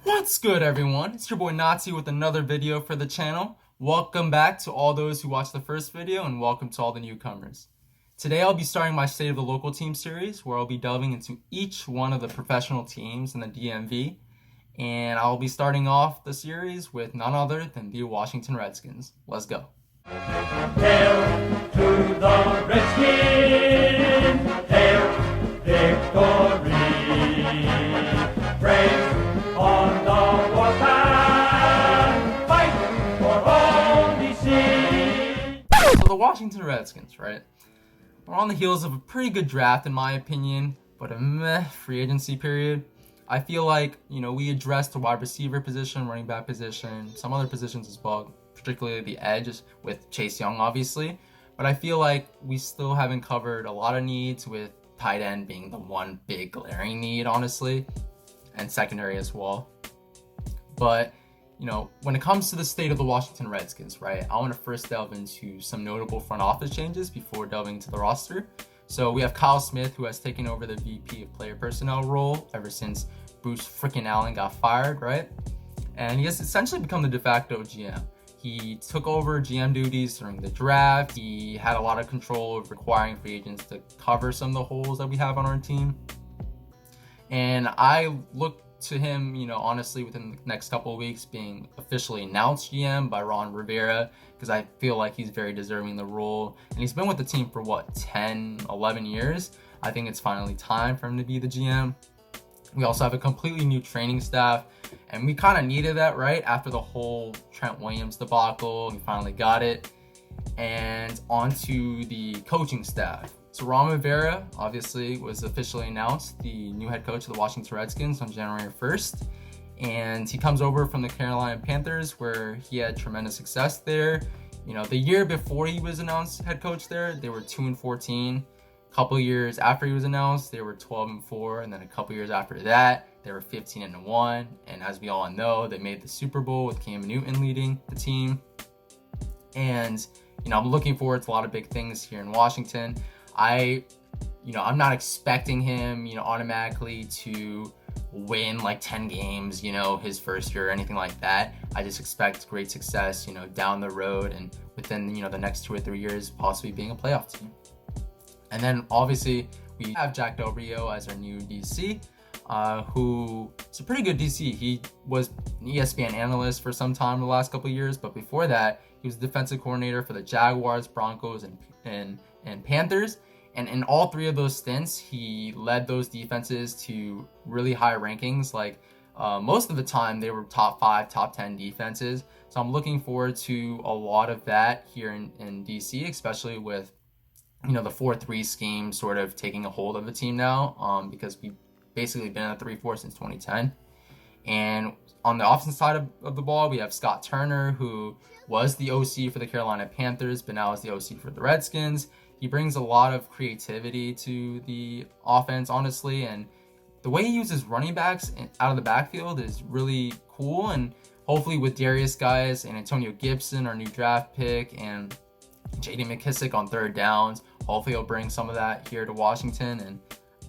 What's good, everyone? It's your boy Nati with another video for the channel. Welcome back to all those who watched the first video, and welcome to all the newcomers. Today I'll be starting my State of the Local Team series, where I'll be delving into each one of the professional teams in the DMV, and I'll be starting off the series with none other than the Washington Redskins. Let's go. Hail to the Redskins! Hail victory! Praise on the warpath! Fight for all we see! So the Washington Redskins, right? We're on the heels of a pretty good draft in my opinion, but a meh free agency period. I feel like, we addressed the wide receiver position, running back position, some other positions as well, particularly the edge with Chase Young, obviously. But I feel like we still haven't covered a lot of needs, with tight end being the one big glaring need, honestly, and secondary as well. But, when it comes to the state of the Washington Redskins, right, I want to first delve into some notable front office changes before delving into the roster. So we have Kyle Smith, who has taken over the VP of Player Personnel role ever since Bruce freaking Allen got fired, right? And he has essentially become the de facto GM. He took over GM duties during the draft. He had a lot of control over requiring free agents to cover some of the holes that we have on our team. And I look to him, honestly, within the next couple of weeks being officially announced GM by Ron Rivera, because I feel like he's very deserving of the role. And he's been with the team for 10, 11 years. I think it's finally time for him to be the GM. We also have a completely new training staff, and we kind of needed that, right? After the whole Trent Williams debacle, we finally got it. And onto the coaching staff. So Ron Rivera, obviously, was officially announced the new head coach of the Washington Redskins on January 1st. And he comes over from the Carolina Panthers, where he had tremendous success there. The year before he was announced head coach there, they were 2-14. A couple years after he was announced, they were 12-4. And then a couple years after that, they were 15-1. And as we all know, they made the Super Bowl with Cam Newton leading the team. And, I'm looking forward to a lot of big things here in Washington. I'm not expecting him, automatically to win like 10 games, his first year or anything like that. I just expect great success, down the road and within, the next 2 or 3 years, possibly being a playoff team. And then obviously we have Jack Del Rio as our new DC, who is a pretty good DC. He was an ESPN analyst for some time in the last couple of years, but before that, he was the defensive coordinator for the Jaguars, Broncos, and Panthers. And in all three of those stints, he led those defenses to really high rankings. Like most of the time, they were top 5, top 10 defenses. So I'm looking forward to a lot of that here in DC, especially with the 4-3 scheme sort of taking a hold of the team now, because we've basically been in a 3-4 since 2010. And on the offensive side of the ball, we have Scott Turner, who was the OC for the Carolina Panthers, but now is the OC for the Redskins. He brings a lot of creativity to the offense, honestly, and the way he uses running backs out of the backfield is really cool. And hopefully with Darius Guys and Antonio Gibson, our new draft pick, and J.D. McKissick on third downs, hopefully he'll bring some of that here to Washington. And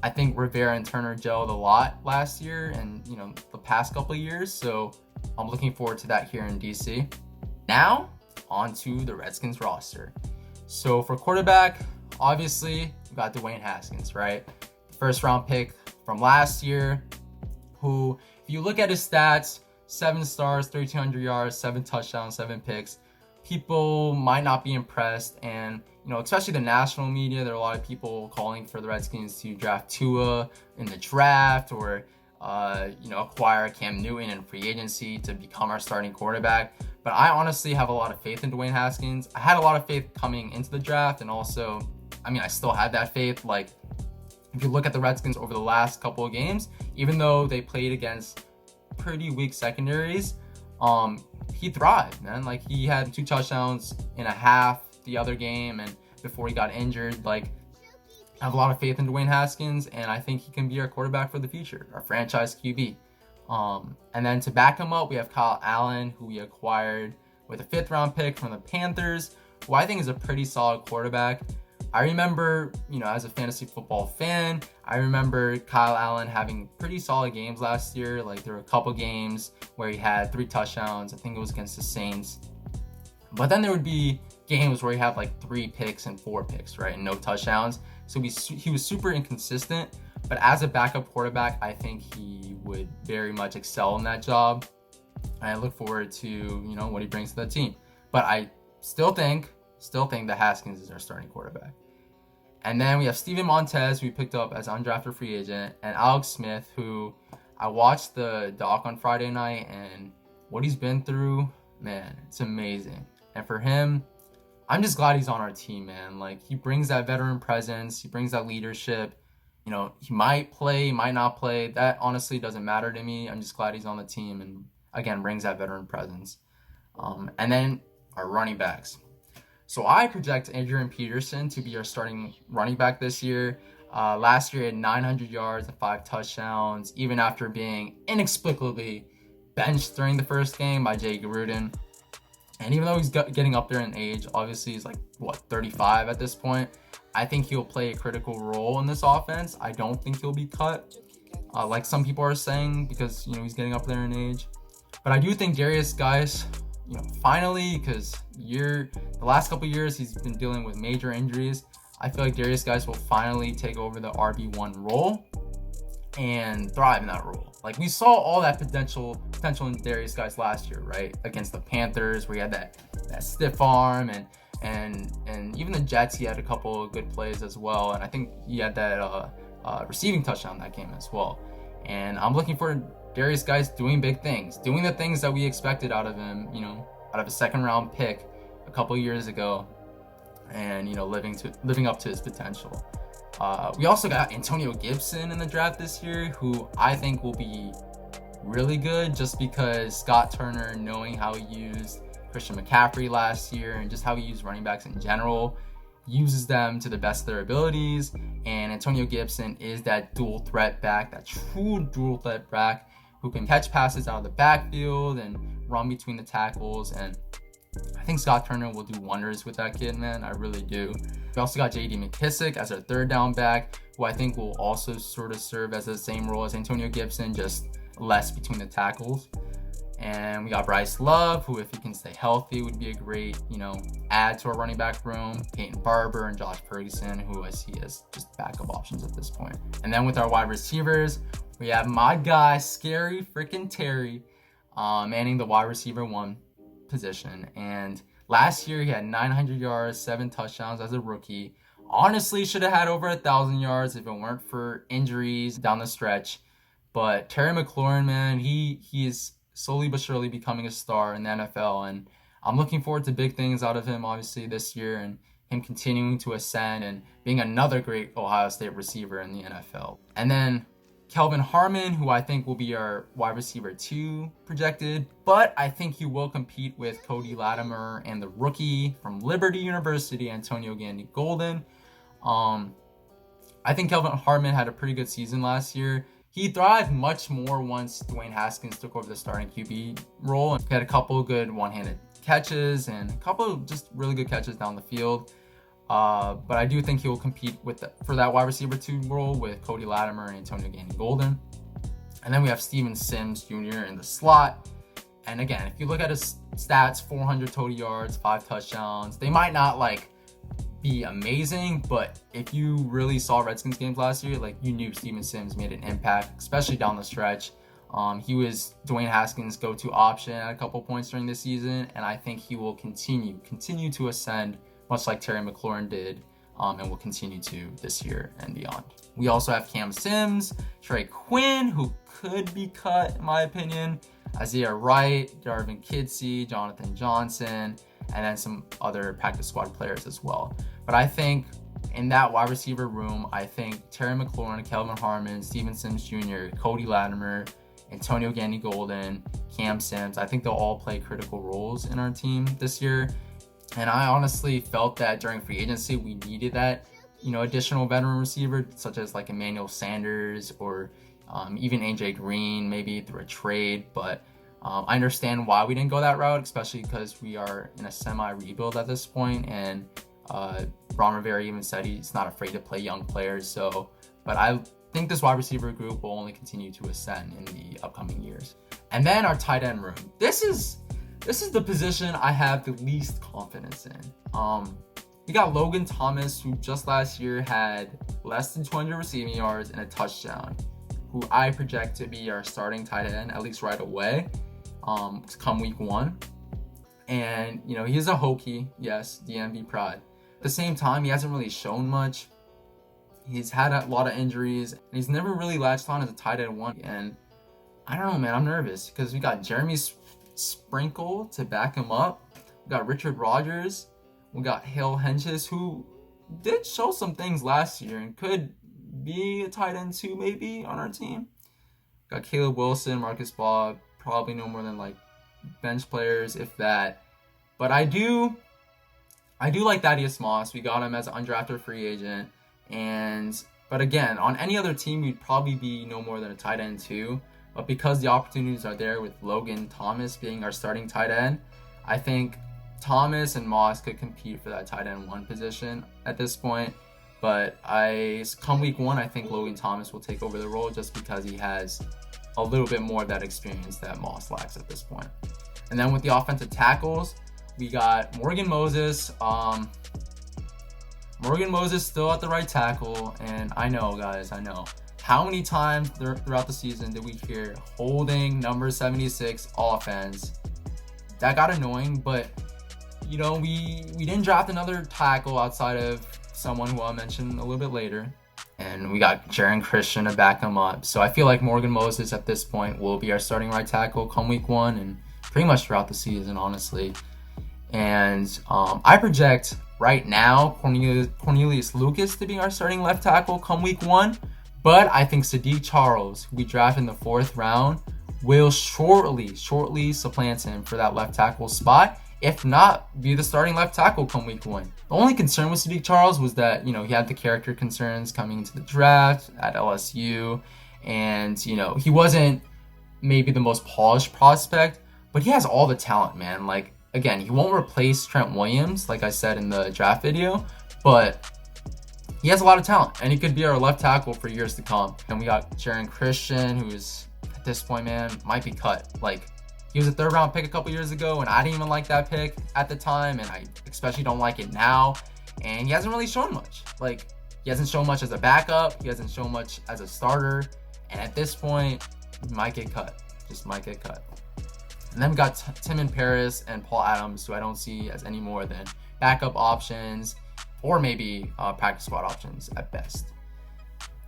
I think Rivera and Turner gelled a lot last year and, the past couple of years. So I'm looking forward to that here in DC. Now, on to the Redskins roster. So for quarterback, obviously, we got Dwayne Haskins, right? First round pick from last year, who, if you look at his stats, 7 stars, 1,300 yards, 7 touchdowns, 7 picks, people might not be impressed. And, especially the national media, there are a lot of people calling for the Redskins to draft Tua in the draft, or, acquire Cam Newton in free agency to become our starting quarterback. But I honestly have a lot of faith in Dwayne Haskins. I had a lot of faith coming into the draft, and also, I still had that faith. Like, if you look at the Redskins over the last couple of games, even though they played against pretty weak secondaries, he thrived, man. Like, he had 2 touchdowns in a half the other game, and before he got injured. Like, I have a lot of faith in Dwayne Haskins, and I think he can be our quarterback for the future, our franchise QB. And then to back him up, we have Kyle Allen, who we acquired with a 5th round pick from the Panthers, who I think is a pretty solid quarterback. I remember, as a fantasy football fan, I remember Kyle Allen having pretty solid games last year. Like, there were a couple games where he had 3 touchdowns. I think it was against the Saints. But then there would be games where he had like 3 picks and 4 picks, right? And no touchdowns. So he was super inconsistent. But as a backup quarterback, I think he would very much excel in that job. And I look forward to, what he brings to the team. But I still think that Haskins is our starting quarterback. And then we have Steven Montez, who we picked up as undrafted free agent, and Alex Smith, who I watched the doc on Friday night, and what he's been through, man, it's amazing. And for him, I'm just glad he's on our team, man. Like, he brings that veteran presence, he brings that leadership. He might play, he might not play. That honestly doesn't matter to me. I'm just glad he's on the team and, again, brings that veteran presence. And then our running backs. So I project Adrian Peterson to be our starting running back this year. Last year he had 900 yards and 5 touchdowns, even after being inexplicably benched during the first game by Jay Gruden. And even though he's getting up there in age, obviously he's like, 35 at this point, I think he'll play a critical role in this offense. I don't think he'll be cut, like some people are saying, because, he's getting up there in age. But I do think Darius Guice, finally, because the last couple years he's been dealing with major injuries. I feel like Darius Guice will finally take over the RB1 role and thrive in that role. Like, we saw all that potential in Darius Guice last year, right? Against the Panthers, where he had that stiff arm, and even the Jets, he had a couple of good plays as well. And I think he had that receiving touchdown that game as well. And I'm looking for Darius Guice doing big things, doing the things that we expected out of him, out of a second round pick a couple years ago, and living up to his potential. We also got Antonio Gibson in the draft this year, who I think will be really good, just because Scott Turner, knowing how he used Christian McCaffrey last year and just how he used running backs in general, uses them to the best of their abilities. And Antonio Gibson is that dual threat back, that true dual threat back, who can catch passes out of the backfield and run between the tackles. And I think Scott Turner will do wonders with that kid, man. I really do. We also got J.D. McKissick as our third down back, who I think will also sort of serve as the same role as Antonio Gibson, just less between the tackles. And we got Bryce Love, who, if he can stay healthy, would be a great, add to our running back room. Peyton Barber and Josh Ferguson, who I see as just backup options at this point. And then with our wide receivers, we have my guy, Scary Freaking Terry, manning the wide receiver 1 position. And last year he had 900 yards, 7 touchdowns as a rookie. Honestly, should have had over 1,000 yards if it weren't for injuries down the stretch. But Terry McLaurin, man, he is slowly but surely becoming a star in the NFL, and I'm looking forward to big things out of him, obviously, this year, and him continuing to ascend and being another great Ohio State receiver in the NFL. And then Kelvin Harmon, who I think will be our wide receiver 2 projected, but I think he will compete with Cody Latimer and the rookie from Liberty University, Antonio Gandy Golden. I think Kelvin Harmon had a pretty good season last year. He thrived much more once Dwayne Haskins took over the starting QB role. He had a couple of good one-handed catches and a couple of just really good catches down the field. But I do think he will compete for that wide receiver 2 role with Cody Latimer and Antonio Gandy Golden. And then we have Steven Sims Jr. in the slot. And again, if you look at his stats, 400 total yards, 5 touchdowns. They might not be amazing, but if you really saw Redskins games last year, you knew Steven Sims made an impact, especially down the stretch. He was Dwayne Haskins' go-to option at a couple points during the season, and I think he will continue to ascend, much like Terry McLaurin did, and will continue to this year and beyond. We also have Cam Sims, Trey Quinn, who could be cut, in my opinion, Isaiah Wright, Darvin Kidsey, Jonathan Johnson, and then some other practice squad players as well. But I think in that wide receiver room, I think Terry McLaurin, Kelvin Harmon, Steven Sims Jr., Cody Latimer, Antonio Gandy Golden, Cam Sims, I think they'll all play critical roles in our team this year. And I honestly felt that during free agency, we needed that, additional veteran receiver, such as Emmanuel Sanders or even AJ Green, maybe through a trade. But I understand why we didn't go that route, especially because we are in a semi-rebuild at this point, and Ron Rivera even said he's not afraid to play young players. But I think this wide receiver group will only continue to ascend in the upcoming years. And then our tight end room. This is the position I have the least confidence in. We got Logan Thomas, who just last year had less than 200 receiving yards and a touchdown, who I project to be our starting tight end, at least right away, come week 1. And, he's a Hokie, yes, DMV pride. At the same time, he hasn't really shown much. He's had a lot of injuries, and he's never really latched on as a tight end 1. And I don't know, man, I'm nervous because we got Jeremy Sprinkle to back him up. We got Richard Rodgers. We got Hale Henches, who did show some things last year and could be a tight end 2 maybe on our team. Got Caleb Wilson, Marcus Baugh, probably no more than like bench players, if that. But I do like Thaddeus Moss. We got him as an undrafted free agent. But again, on any other team, we'd probably be no more than a tight end 2. But because the opportunities are there with Logan Thomas being our starting tight end, I think Thomas and Moss could compete for that tight end 1 position at this point. But come week 1, I think Logan Thomas will take over the role just because he has a little bit more of that experience that Moss lacks at this point. And then with the offensive tackles, we got Morgan Moses. Morgan Moses still at the right tackle. And I know, guys, how many times throughout the season did we hear holding number 76 offense? That got annoying, but we didn't draft another tackle outside of someone who I'll mention a little bit later. And we got Jaron Christian to back him up. So I feel like Morgan Moses at this point will be our starting right tackle come week 1 and pretty much throughout the season, honestly. And I project right now Cornelius Lucas to be our starting left tackle come week 1. But I think Sadiq Charles, who we drafted in the 4th round, will shortly supplant him for that left tackle spot. If not, be the starting left tackle come week 1. The only concern with Sadiq Charles was that, he had the character concerns coming into the draft at LSU. And, he wasn't maybe the most polished prospect, but he has all the talent, man. Like, again, he won't replace Trent Williams, like I said in the draft video, but he has a lot of talent, and he could be our left tackle for years to come. And we got Jaron Christian, who is, at this point, man, might be cut. Like, he was a 3rd round pick a couple years ago, and I didn't even like that pick at the time, and I especially don't like it now. And he hasn't really shown much. Like, he hasn't shown much as a backup. He hasn't shown much as a starter. And at this point, he might get cut. Just might get cut. And then we got Timon Paris and Paul Adams, who I don't see as any more than backup options or maybe practice squad options at best.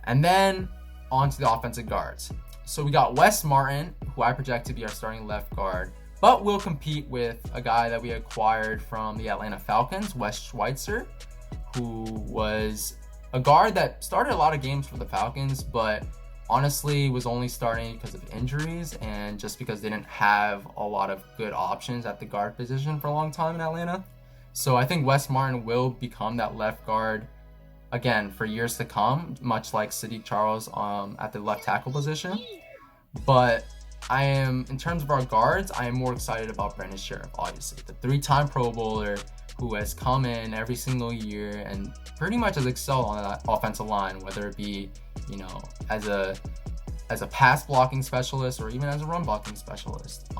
And then on to the offensive guards. So we got Wes Martin, who I project to be our starting left guard, but will compete with a guy that we acquired from the Atlanta Falcons, Wes Schweitzer, who was a guard that started a lot of games for the Falcons, but honestly was only starting because of injuries and just because they didn't have a lot of good options at the guard position for a long time in Atlanta. So I think Wes Martin will become that left guard again for years to come, much like Sadiq Charles at the left tackle position. But in terms of our guards, I am more excited about Brandon Sheriff, obviously. The 3-time Pro Bowler who has come in every single year and pretty much has excelled on that offensive line, whether it be, as a pass blocking specialist or even as a run blocking specialist.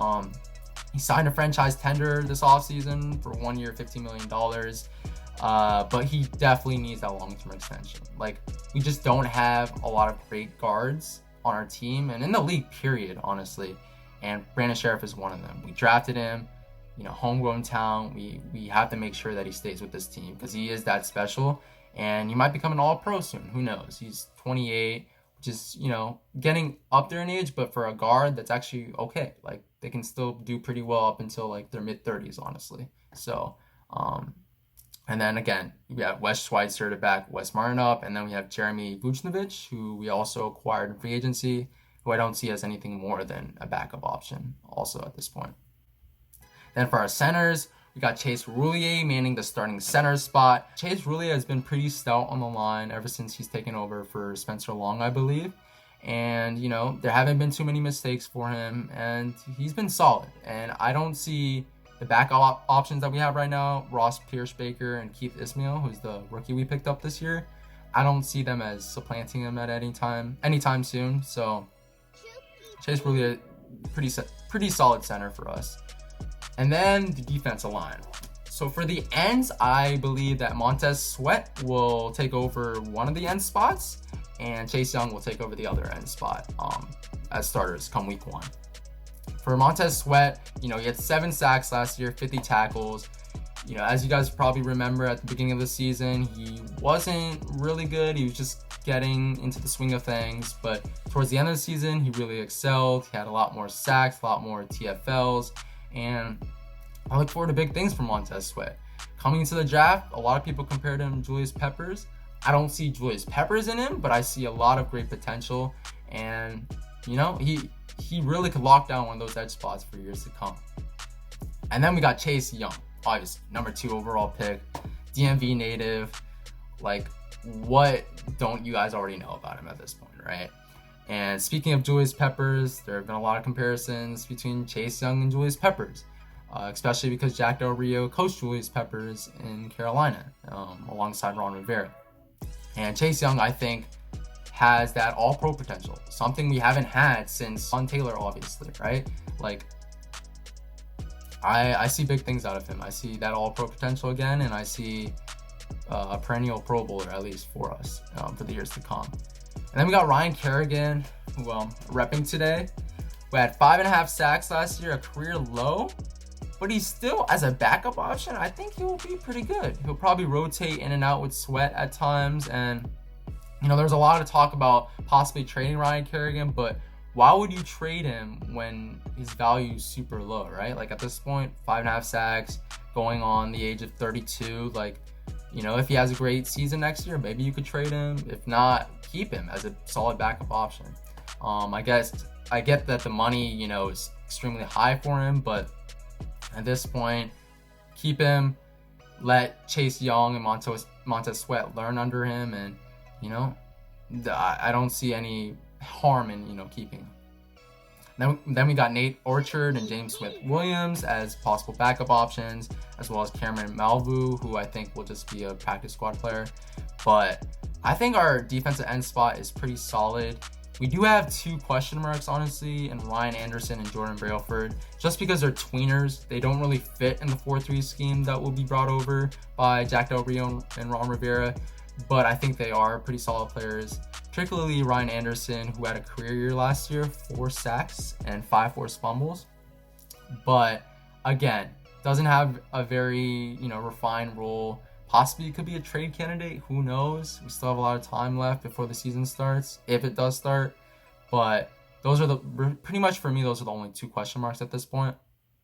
He signed a franchise tender this offseason for 1 year, $15 million. But he definitely needs that long-term extension. Like, we just don't have a lot of great guards on our team and in the league, period, honestly. And Brandon Sheriff is one of them. We drafted him, homegrown talent. We have to make sure that he stays with this team because he is that special. And he might become an all-pro soon. Who knows? He's 28, which is, getting up there in age, but for a guard, that's actually okay. Like, they can still do pretty well up until, like, their mid-30s, honestly. So, and then, again, we have Wes Schweitzer to back Wes Martin up, and then we have Jeremy Vucinovic, who we also acquired in free agency, who I don't see as anything more than a backup option also at this point. Then for our centers, we got Chase Roulier manning the starting center spot. Chase Roulier has been pretty stout on the line ever since he's taken over for Spencer Long, I believe. And, there haven't been too many mistakes for him, and he's been solid. And I don't see the backup options that we have right now, Ross Pierce-Baker and Keith Ismail, who's the rookie we picked up this year, I don't see them as supplanting him at anytime soon. So Chase really a pretty solid center for us. And then the defensive line. So for the ends, I believe that Montez Sweat will take over one of the end spots, and Chase Young will take over the other end spot as starters come week 1. For Montez Sweat, he had 7 sacks last year, 50 tackles. As you guys probably remember at the beginning of the season, he wasn't really good. He was just getting into the swing of things. But towards the end of the season, he really excelled. He had a lot more sacks, a lot more TFLs. And I look forward to big things from Montez Sweat. Coming into the draft, a lot of people compared him to Julius Peppers. I don't see Julius Peppers in him, but I see a lot of great potential. And, he really could lock down one of those edge spots for years to come. And then we got Chase Young, obviously, number 2 overall pick, DMV native. What don't you guys already know about him at this point, right? And speaking of Julius Peppers, there have been a lot of comparisons between Chase Young and Julius Peppers, especially because Jack Del Rio coached Julius Peppers in Carolina alongside Ron Rivera. And Chase Young, I think, has that all-pro potential, something we haven't had since Sean Taylor, obviously, right? I see big things out of him. I see that all-pro potential again, and I see a perennial Pro Bowler, at least for us, for the years to come. And then we got Ryan Kerrigan, who I'm repping today, who had 5.5 sacks last year, a career low, but he's still, as a backup option, I think he will be pretty good. He'll probably rotate in and out with Sweat at times, and there's a lot of talk about possibly trading Ryan Kerrigan, but why would you trade him when his value is super low, right? At this point, 5.5 sacks, going on the age of 32. If he has a great season next year, maybe you could trade him. If not, keep him as a solid backup option. I get that the money, is extremely high for him, but at this point, keep him. Let Chase Young and Montez Sweat learn under him, and I don't see any harm in keeping him. Then we got Nate Orchard and James Smith-Williams as possible backup options, as well as Cameron Malvu, who I think will just be a practice squad player. But I think our defensive end spot is pretty solid. We do have 2 question marks, honestly, in Ryan Anderson and Jordan Brailford, just because they're tweeners. They don't really fit in the 4-3 scheme that will be brought over by Jack Del Rio and Ron Rivera, but I think they are pretty solid players, particularly Ryan Anderson, who had a career year last year, 4 sacks and 5 forced fumbles. But again, doesn't have a very, refined role. Possibly could be a trade candidate. Who knows? We still have a lot of time left before the season starts, if it does start. But those are pretty much for me, those are the only 2 question marks at this point.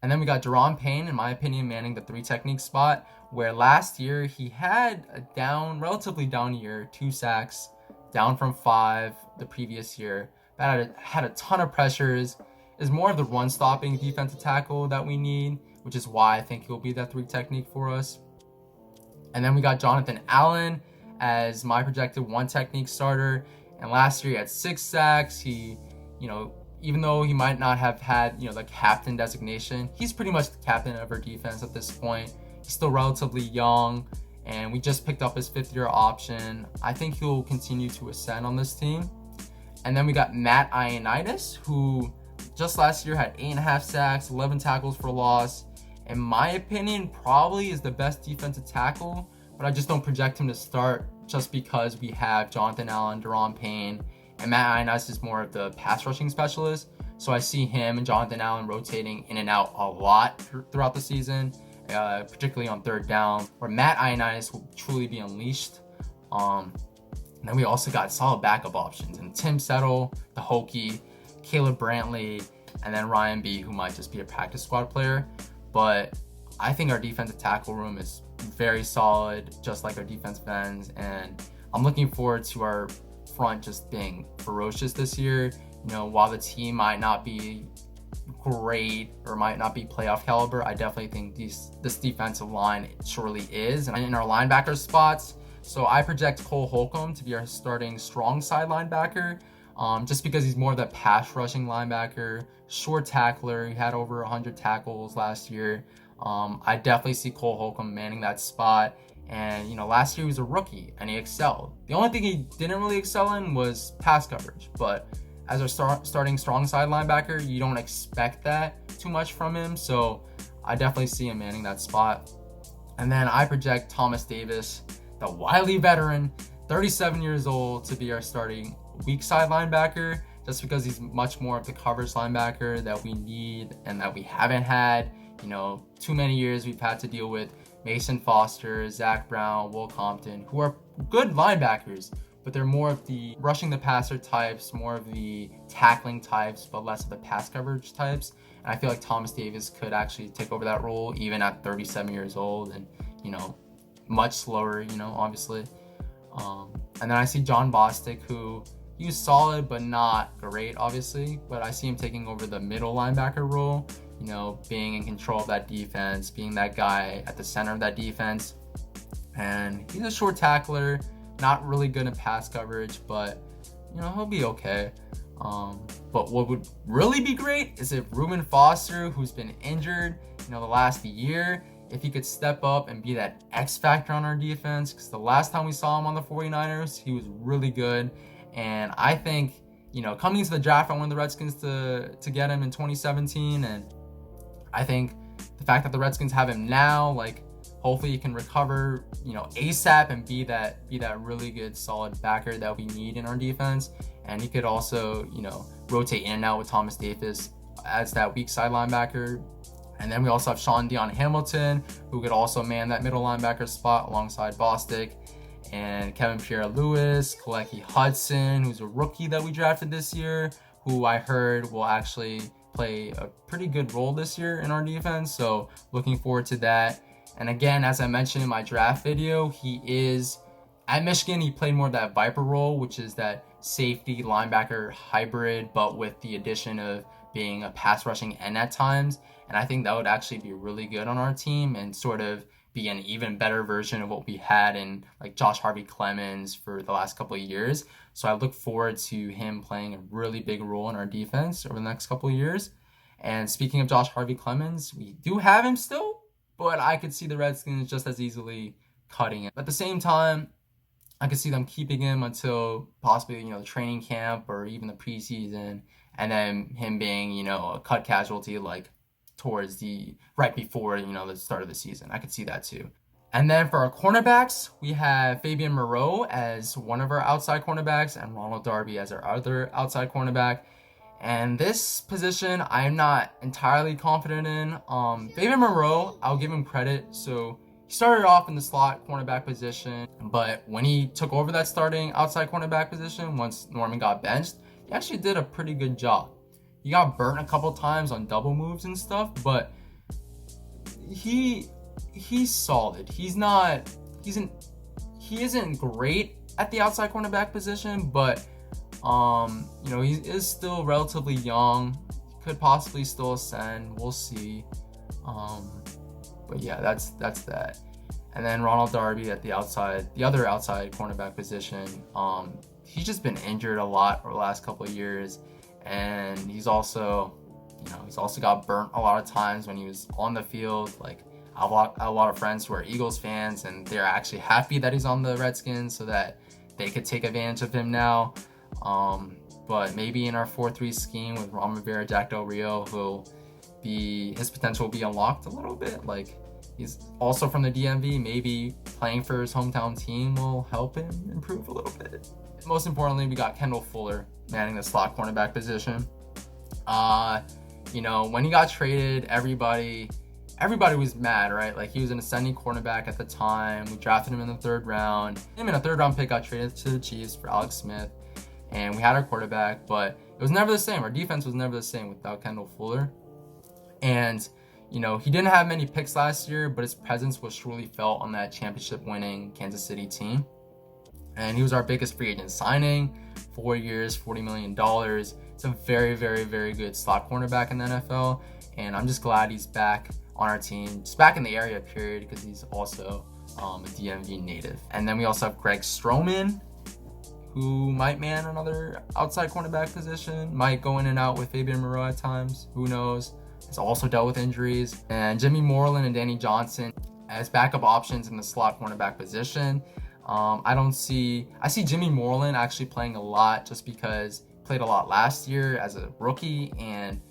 And then we got Deron Payne, in my opinion, manning the 3 technique spot, where last year he had a relatively down year, 2 sacks, down from 5 the previous year. But had a ton of pressures. Is more of the run-stopping defensive tackle that we need, which is why I think he'll be that 3 technique for us. And then we got Jonathan Allen as my projected 1 technique starter. And last year he had 6 sacks. He, even though he might not have had, the captain designation, he's pretty much the captain of our defense at this point. He's still relatively young, and we just picked up his 5th-year option. I think he'll continue to ascend on this team. And then we got Matt Ioannidis, who just last year had 8.5 sacks, 11 tackles for loss. In my opinion, probably is the best defensive tackle, but I just don't project him to start just because we have Jonathan Allen, Deron Payne, and Matt Ioannidis is more of the pass rushing specialist. So I see him and Jonathan Allen rotating in and out a lot throughout the season, particularly on 3rd down, where Matt Ioannidis will truly be unleashed. And then we also got solid backup options in Tim Settle, the Hokie, Caleb Brantley, and then Ryan B., who might just be a practice squad player. But I think our defensive tackle room is very solid, just like our defensive ends, and I'm looking forward to our front just being ferocious this year. While the team might not be great or might not be playoff caliber, I definitely think this defensive line surely is. And in our linebacker spots, so I project Cole Holcomb to be our starting strong side linebacker, just because he's more of that pass rushing linebacker, short tackler. He had over 100 tackles last year. I definitely see Cole Holcomb manning that spot. And, last year he was a rookie and he excelled. The only thing he didn't really excel in was pass coverage. But as our starting strong side linebacker, you don't expect that too much from him. So I definitely see him manning that spot. And then I project Thomas Davis, the wily veteran, 37 years old, to be our starting weak side linebacker, just because he's much more of the coverage linebacker that we need and that we haven't had. Too many years we've had to deal with Mason Foster, Zach Brown, Will Compton, who are good linebackers, but they're more of the rushing the passer types, more of the tackling types, but less of the pass coverage types. And I feel like Thomas Davis could actually take over that role even at 37 years old and, much slower, obviously. And then I see John Bostic, who he was solid, but not great, obviously. But I see him taking over the middle linebacker role, being in control of that defense, being that guy at the center of that defense. And he's a short tackler, not really good at pass coverage, but, he'll be okay. But what would really be great is if Reuben Foster, who's been injured, the last year, if he could step up and be that X factor on our defense, because the last time we saw him on the 49ers, he was really good. And I think, coming into the draft, I wanted the Redskins to get him in 2017. And I think the fact that the Redskins have him now, hopefully he can recover, ASAP and be that really good, solid backer that we need in our defense. And he could also, rotate in and out with Thomas Davis as that weak side linebacker. And then we also have Sean Dion Hamilton, who could also man that middle linebacker spot alongside Bostic. And Kevin Pierre-Louis, Kalecki Hudson, who's a rookie that we drafted this year, who I heard will actually play a pretty good role this year in our defense. So looking forward to that. And again, as I mentioned in my draft video, he is at Michigan. He played more of that Viper role, which is that safety linebacker hybrid, but with the addition of being a pass rushing end at times. And I think that would actually be really good on our team and sort of be an even better version of what we had in Josh Harvey Clemens for the last couple of years. So I look forward to him playing a really big role in our defense over the next couple of years. And speaking of Josh Harvey Clemens, we do have him still, but I could see the Redskins just as easily cutting him. At the same time, I could see them keeping him until possibly, the training camp or even the preseason, and then him being, a cut casualty towards right before, the start of the season. I could see that too. And then for our cornerbacks, we have Fabian Moreau as one of our outside cornerbacks and Ronald Darby as our other outside cornerback. And this position, I'm not entirely confident in. Fabian Moreau, I'll give him credit. So he started off in the slot cornerback position, but when he took over that starting outside cornerback position, once Norman got benched, he actually did a pretty good job. He got burnt a couple times on double moves and stuff, but he's solid. He isn't great at the outside cornerback position, but he is still relatively young. Could possibly still ascend. We'll see. But yeah, that's that. And then Ronald Darby at the other outside cornerback position. He's just been injured a lot over the last couple of years. And he's also got burnt a lot of times when he was on the field. I have a lot of friends who are Eagles fans, and they're actually happy that he's on the Redskins so that they could take advantage of him now. But maybe in our 4-3 scheme with Ron Rivera, Jack Del Rio, his potential will be unlocked a little bit. He's also from the DMV. Maybe playing for his hometown team will help him improve a little bit. Most importantly, we got Kendall Fuller manning the slot cornerback position. When he got traded, everybody was mad, right? He was an ascending cornerback at the time. We drafted him in the 3rd round. Him in a 3rd round pick got traded to the Chiefs for Alex Smith, and we had our quarterback, but it was never the same. Our defense was never the same without Kendall Fuller. And he didn't have many picks last year, but his presence was truly felt on that championship-winning Kansas City team. And he was our biggest free agent signing, 4 years, $40 million. It's a very, very, very good slot cornerback in the NFL. And I'm just glad he's back on our team, just back in the area, period, because he's also a DMV native. And then we also have Greg Stroman, who might man another outside cornerback position, might go in and out with Fabian Moreau at times. Who knows? has also dealt with injuries. And Jimmy Moreland and Danny Johnson as backup options in the slot cornerback position. I see Jimmy Moreland actually playing a lot just because he played a lot last year as a rookie, and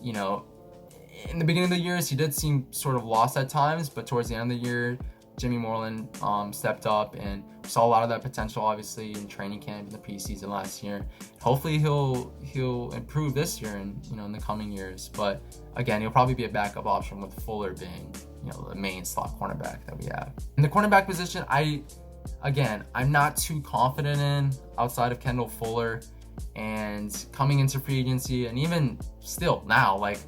in the beginning of the years he did seem sort of lost at times, but towards the end of the year Jimmy Moreland stepped up, and saw a lot of that potential obviously in training camp in the preseason last year. Hopefully he'll improve this year and in the coming years, but again he'll probably be a backup option with Fuller being the main slot cornerback that we have. In the cornerback position, I'm not too confident in outside of Kendall Fuller, and coming into free agency and even still now, like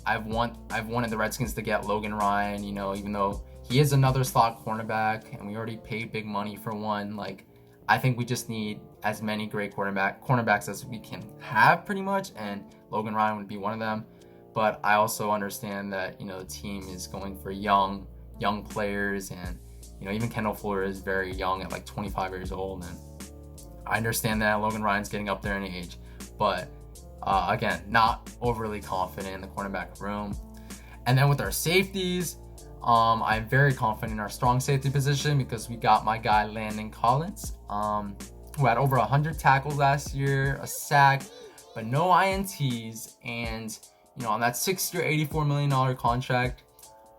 I've wanted the Redskins to get Logan Ryan, even though he is another slot cornerback and we already paid big money for one. Like, I think we just need as many great cornerbacks as we can have pretty much, and Logan Ryan would be one of them. But I also understand that the team is going for young players, and even Kendall Fuller is very young at like 25 years old, and I understand that Logan Ryan's getting up there in age, but again, not overly confident in the cornerback room. And then with our safeties, I'm very confident in our strong safety position because we got my guy Landon Collins, who had over 100 tackles last year, a sack, but no INTs, and on that 6-year, $84 million contract.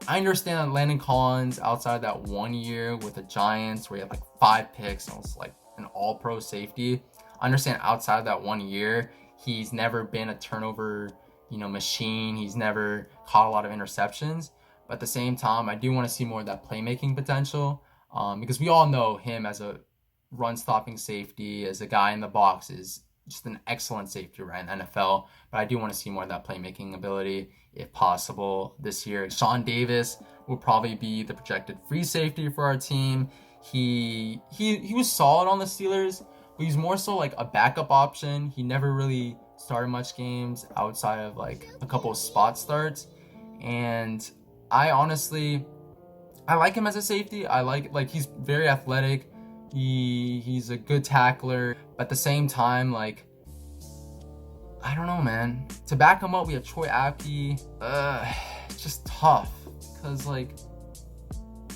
I understand that Landon Collins, outside that 1 year with the Giants where he had like 5 picks and was like an all-pro safety, I understand outside of that 1 year, he's never been a turnover, machine. He's never caught a lot of interceptions. But at the same time, I do want to see more of that playmaking potential, because we all know him as a run-stopping safety, as a guy in the box, is just an excellent safety right in the NFL. But I do want to see more of that playmaking ability if possible this year. Sean Davis will probably be the projected free safety for our team. He was solid on the Steelers, but he's more so like a backup option. He never really started much games outside of like a couple of spot starts, and I like him as a safety. I like he's very athletic. He's a good tackler, but at the same time, like, I don't know, man. To back him up, we have Troy Apke. It's just tough because, like,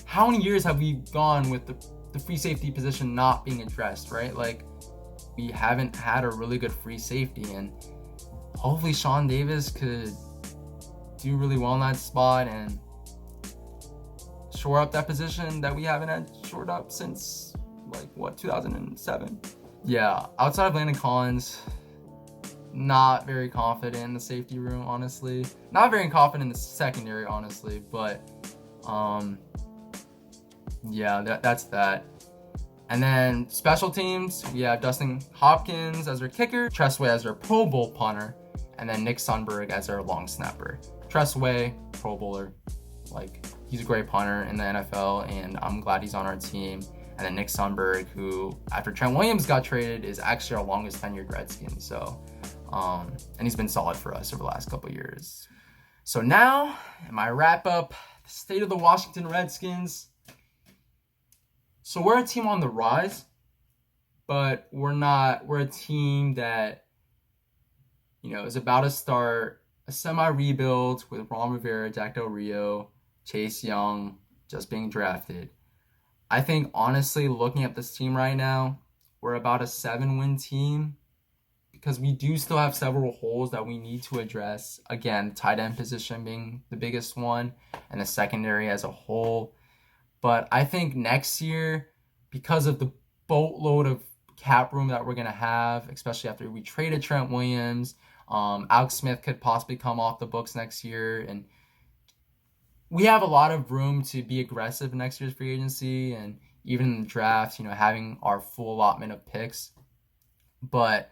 how many years have we gone with the free safety position not being addressed, right? Like, we haven't had a really good free safety, and hopefully Sean Davis could do really well in that spot and shore up that position that we haven't had shored up since 2007. Yeah, outside of Landon Collins, not very confident in the safety room, honestly. Not very confident in the secondary, honestly, but yeah, that's that. And then special teams, we have Dustin Hopkins as our kicker, Tressway as our Pro Bowl punter, and then Nick Sundberg as our long snapper. Tressway, Pro Bowler, like, he's a great punter in the NFL, and I'm glad he's on our team. And then Nick Sundberg, who, after Trent Williams got traded, is actually our longest tenured Redskin. So, and he's been solid for us over the last couple years. So now, in my wrap up, the state of the Washington Redskins. So we're a team on the rise, but we're a team that, is about to start a semi-rebuild with Ron Rivera, Jack Del Rio, Chase Young just being drafted. I think, honestly, looking at this team right now, we're about a 7-win team because we do still have several holes that we need to address. Again, the tight end position being the biggest one, and the secondary as a whole. But I think next year, because of the boatload of cap room that we're going to have, especially after we traded Trent Williams, Alex Smith could possibly come off the books next year, and we have a lot of room to be aggressive in next year's free agency and even in the draft, having our full allotment of picks. But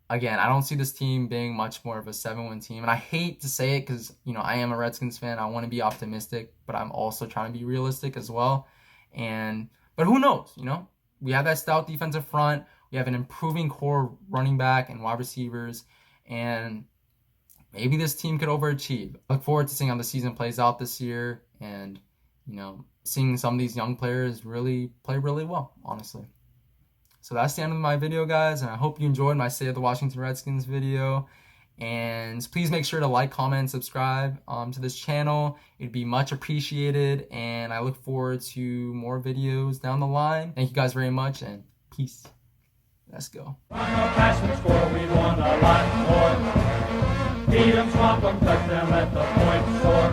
again, I don't see this team being much more of a 7-win team. And I hate to say it because, I am a Redskins fan. I want to be optimistic, but I'm also trying to be realistic as well. But who knows, We have that stout defensive front. We have an improving core running back and wide receivers. And maybe this team could overachieve. I look forward to seeing how the season plays out this year and, seeing some of these young players really play really well, honestly. So that's the end of my video, guys, and I hope you enjoyed my State of the Washington Redskins video. And please make sure to like, comment, subscribe to this channel. It'd be much appreciated. And I look forward to more videos down the line. Thank you guys very much, and peace. Let's go. Run a pass and score, we want a lot more. Beat 'em, swamp 'em, touch them, let the point soar.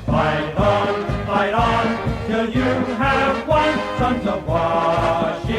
Fight on, till you have won. Sons of Washington.